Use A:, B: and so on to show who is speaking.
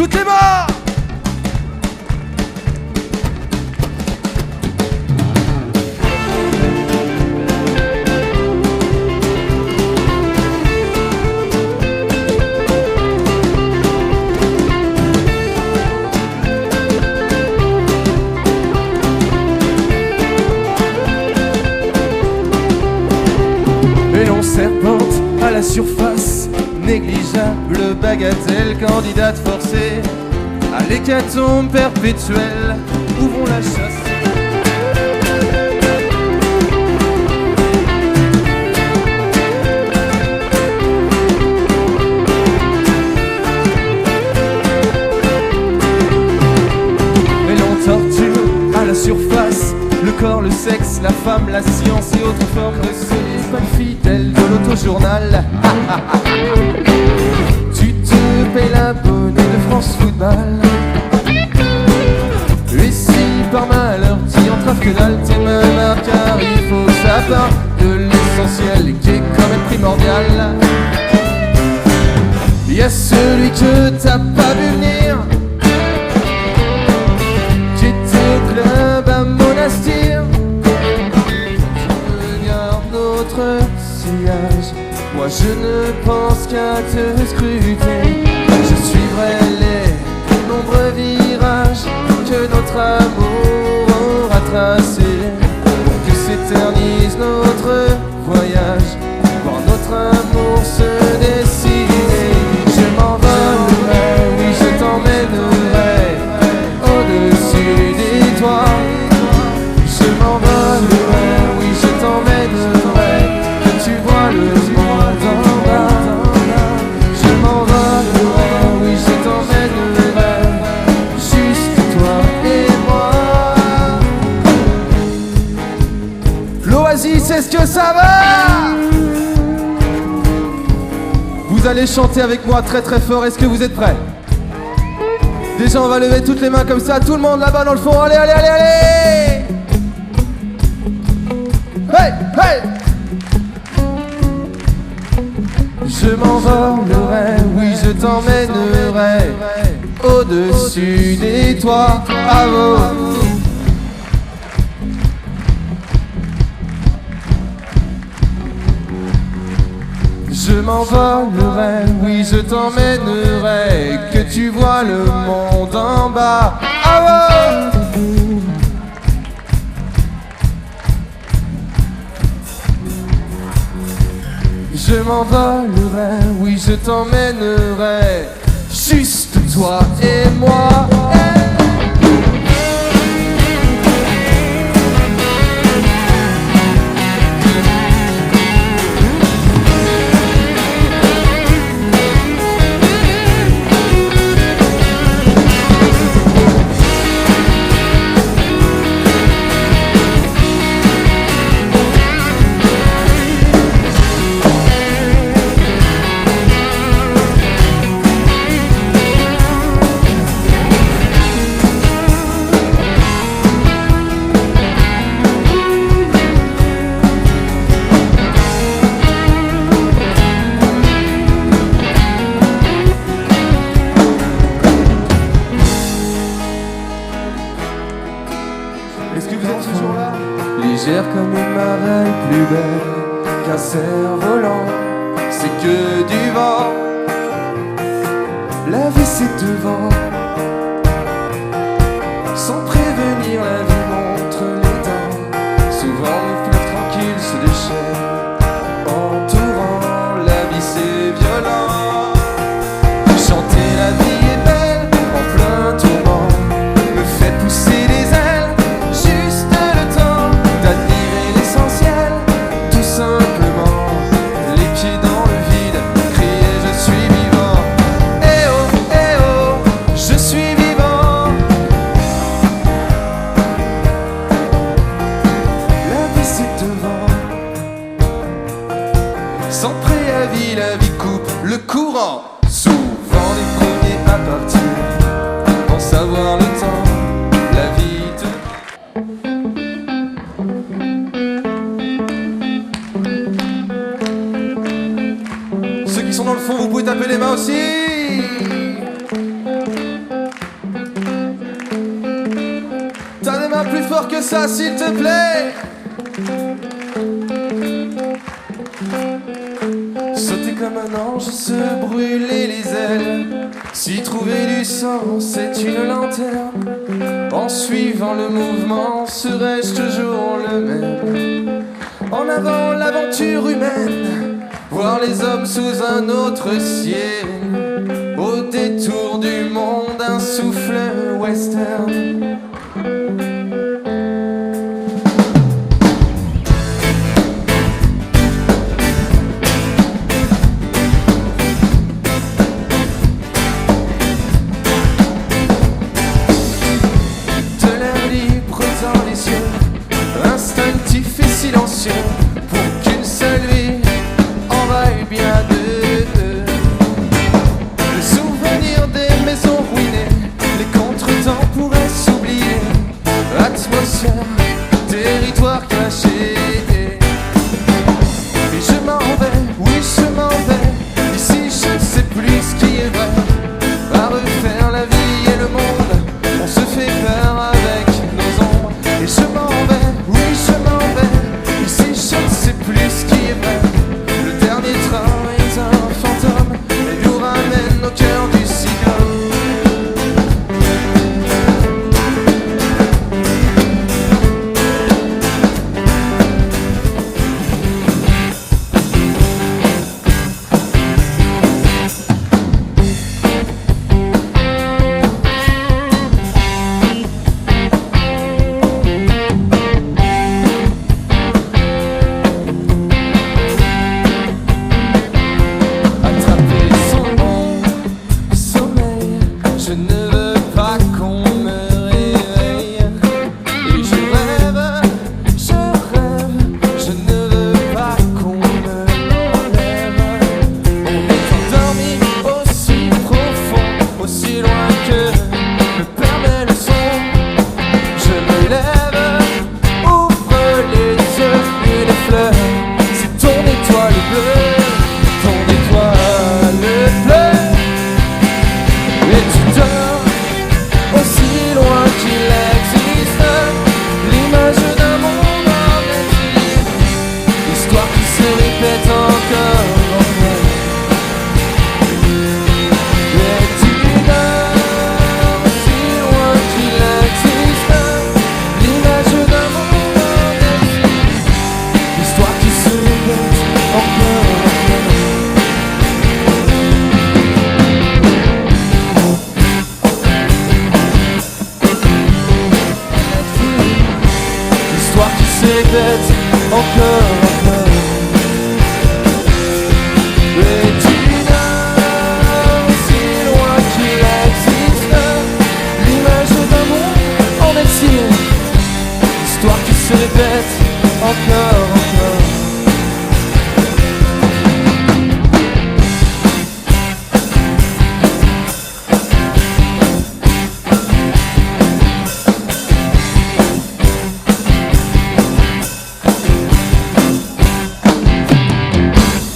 A: Toutes les mains. Et l'on serpente à la surface, négligeable bagatelle, candidate forcée à l'hécatombe perpétuelle. Ouvrons la chasse. Et l'on torture à la surface le corps, le sexe, la femme, la science et autres formes de ce pas fidèle de l'autojournal. Tu te payes l'abonné de France Football. Et si par malheur t'y entraves que dalle, t'es malin car il faut que ça part de l'essentiel qui est quand même primordial. Y'a celui que t'as pas vu venir, qui était au club à Monastir. Regarde notre sillage, moi je ne pense qu'à te scruter. Je suivrai les nombreux virages que notre amour aura tracés, pour que s'éternise notre voyage, voir notre amour se dessiner. Je m'envolerai, oui je t'emmènerai au-dessus des toits. Je m'envolerai, oui je t'emmènerai, que tu vois le monde en bas. Je m'envolerai, oui je t'emmènerai, juste toi et moi. L'Oasis, est-ce que ça va? Vous allez chanter avec moi très très fort, est-ce que vous êtes prêts? Déjà on va lever toutes les mains comme ça, tout le monde là-bas dans le fond, allez, allez, allez, allez! Hey, hey! Je m'envolerai, oui je t'emmènerai au-dessus des toits, à vos. Je m'envolerai, oui je t'emmènerai, que tu vois le monde en bas. Ah ouais. Je m'envolerai, oui je t'emmènerai, juste toi et moi. Est-ce que vous êtes toujours là? Légère comme une marelle, plus belle qu'un cerf-volant, c'est que du vent. La vie c'est devant, sans prévenir la vie montre les dents. Souvent nos fleurs tranquilles se déchaînent, entourant la vie c'est violent. Chanter la vie est belle, en plein tourment, me fait pousser des ailes, juste le temps d'admirer l'essentiel, tout simplement, les pieds dans le vide, crier je suis vivant. Eh oh, je suis vivant. La vie c'est devant, sans préavis la vie coupe le courant. Souvent les premiers à partir, pense avoir le temps, la vie te... Ceux qui sont dans le fond, vous pouvez taper les mains aussi. fort que ça, s'il te plaît. Sauter comme un ange, se brûler les ailes. Si trouver du sens, c'est une lanterne. En suivant le mouvement, serais-je toujours le même? En avant l'aventure humaine, voir les hommes sous un autre ciel. Au détour du monde, un souffle western. Instinctif et silencieux, pour qu'une seule vie en vaille bien deux. Le souvenir des maisons ruinées, les contretemps pourraient s'oublier. Atmosphère, territoire caché. Et je m'en vais, oui je m'en vais. Ici je ne sais plus ce qui est vrai. À refaire la vie et le monde, on se fait peur avec nos ombres. Et je m'en vais, oui je m'en vais. Ici je ne sais plus ce qui est vrai. Le dernier train est un fantôme et nous ramène au cœur du cyclone. Je ne veux pas qu'on me réveille. Et je rêve, je ne veux pas qu'on me l'enlève. On est endormi aussi profond, aussi loin que me permet le son. Je me lève, ouvre les yeux, une fleur, c'est ton étoile bleue, ton étoile bleue. Et tu dors aussi loin qu'il existe, l'image d'un monde en exil, l'histoire qui se répète encore. Et tu dors aussi loin qu'il existe, l'image d'un monde en exil, l'histoire qui se répète encore. L'histoire qui se répète encore.